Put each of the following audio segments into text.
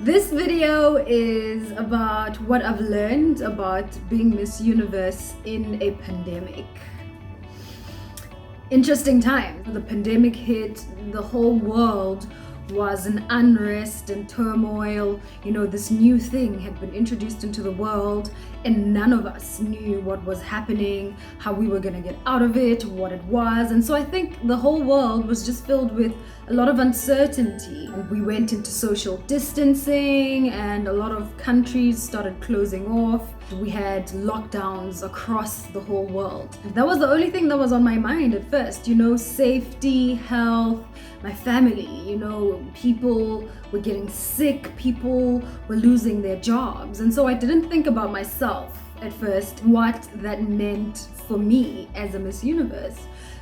This video is about what I've learned about being Miss Universe in a pandemic. Interesting time. The pandemic hit, the whole world was in unrest and turmoil. This new thing had been introduced into the world, and none of us knew what was happening, how we were going to get out of it, what it was. And so I think the whole world was just filled with a lot of uncertainty. And we went into social distancing, and a lot of countries started closing off. We had lockdowns across the whole world. That was the only thing that was on my mind at first, safety, health, my family. People were getting sick, people were losing their jobs. And so I didn't think about myself at first, what that meant for me as a Miss Universe.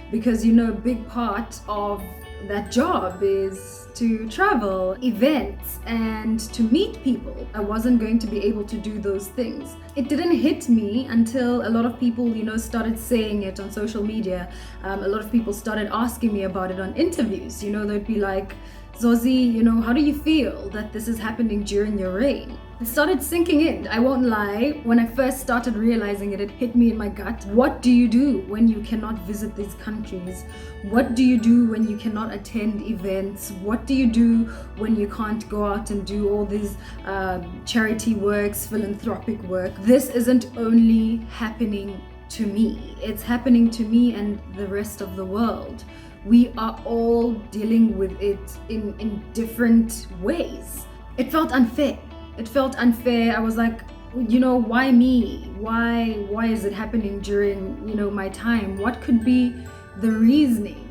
Because, a big part of that job is to travel, events, and to meet people. I wasn't going to be able to do those things. It didn't hit me until a lot of people, started saying it on social media. A lot of people started asking me about it on interviews. They'd be like, Zozi, how do you feel that this is happening during your reign? It started sinking in. I won't lie. When I first started realizing it, it hit me in my gut. What do you do when you cannot visit these countries? What do you do when you cannot attend events? What do you do when you can't go out and do all these charity works, philanthropic work? This isn't only happening to me. It's happening to me and the rest of the world. We are all dealing with it in different ways. It felt unfair. I was like, why me? Why is it happening during, my time? What could be the reasoning,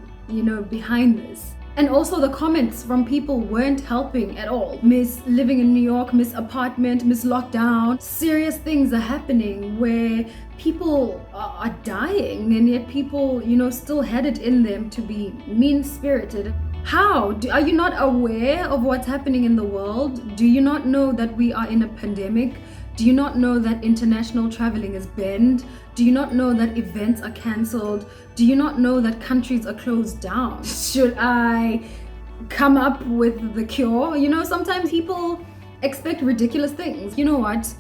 behind this? And also the comments from people weren't helping at all. Miss living in New York, miss apartment, miss lockdown. Serious things are happening where people are dying, and yet people, still had it in them to be mean-spirited. How? Are you not aware of what's happening in the world? Do you not know that we are in a pandemic? Do you not know that international traveling is banned? Do you not know that events are cancelled? Do you not know that countries are closed down? Should I come up with the cure? Sometimes people expect ridiculous things. You know what?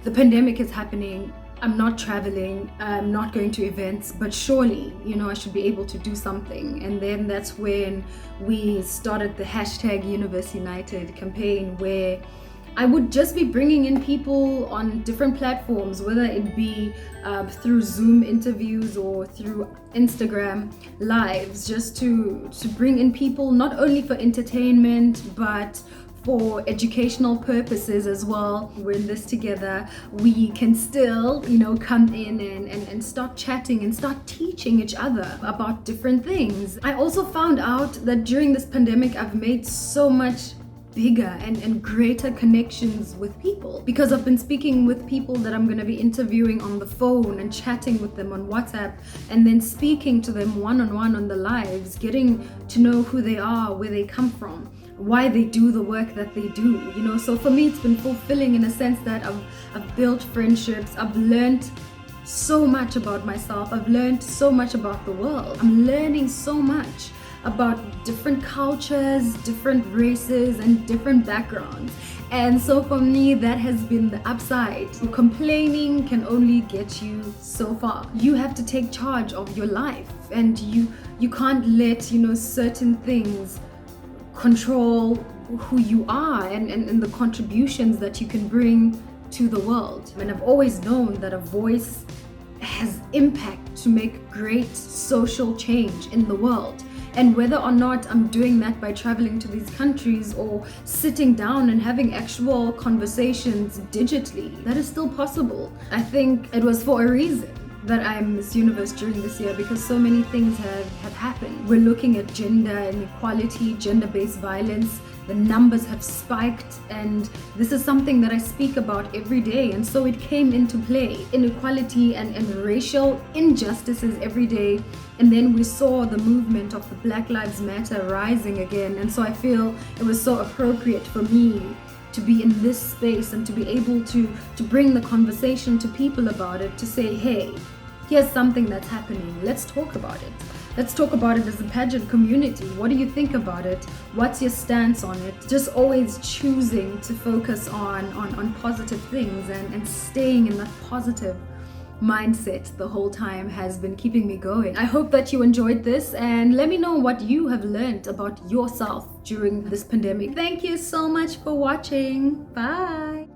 The pandemic is happening. I'm not traveling, I'm not going to events, but surely, I should be able to do something. And then that's when we started the #UniverseUnited campaign, where I would just be bringing in people on different platforms, whether it be through Zoom interviews or through Instagram lives, just to bring in people not only for entertainment, but for educational purposes as well. We're in this together. We can still, come in and start chatting and start teaching each other about different things. I also found out that during this pandemic, I've made so much bigger and greater connections with people, because I've been speaking with people that I'm going to be interviewing on the phone and chatting with them on WhatsApp, and then speaking to them one-on-one on the lives, getting to know who they are, where they come from, why they do the work that they do. So for me, it's been fulfilling in a sense that I've built friendships. I've learned so much about myself. I've learned so much about the world. I'm learning so much about different cultures, different races, and different backgrounds. And so for me, that has been the upside. Complaining can only get you so far. You have to take charge of your life, and you can't let, certain things control who you are and the contributions that you can bring to the world. And I've always known that a voice has impact to make great social change in the world. And whether or not I'm doing that by traveling to these countries or sitting down and having actual conversations digitally, that is still possible. I think it was for a reason that I'm Miss Universe during this year, because so many things have happened. We're looking at gender inequality, gender-based violence. The numbers have spiked, and this is something that I speak about every day, and so it came into play. Inequality and racial injustices every day. And then we saw the movement of the Black Lives Matter rising again, and so I feel it was so appropriate for me to be in this space and to be able to bring the conversation to people about it, to say, hey, here's something that's happening, let's talk about it. Let's talk about it as a pageant community. What do you think about it? What's your stance on it? Just always choosing to focus on positive things and staying in that positive mindset the whole time has been keeping me going. I hope that you enjoyed this, and let me know what you have learned about yourself during this pandemic. Thank you so much for watching. Bye.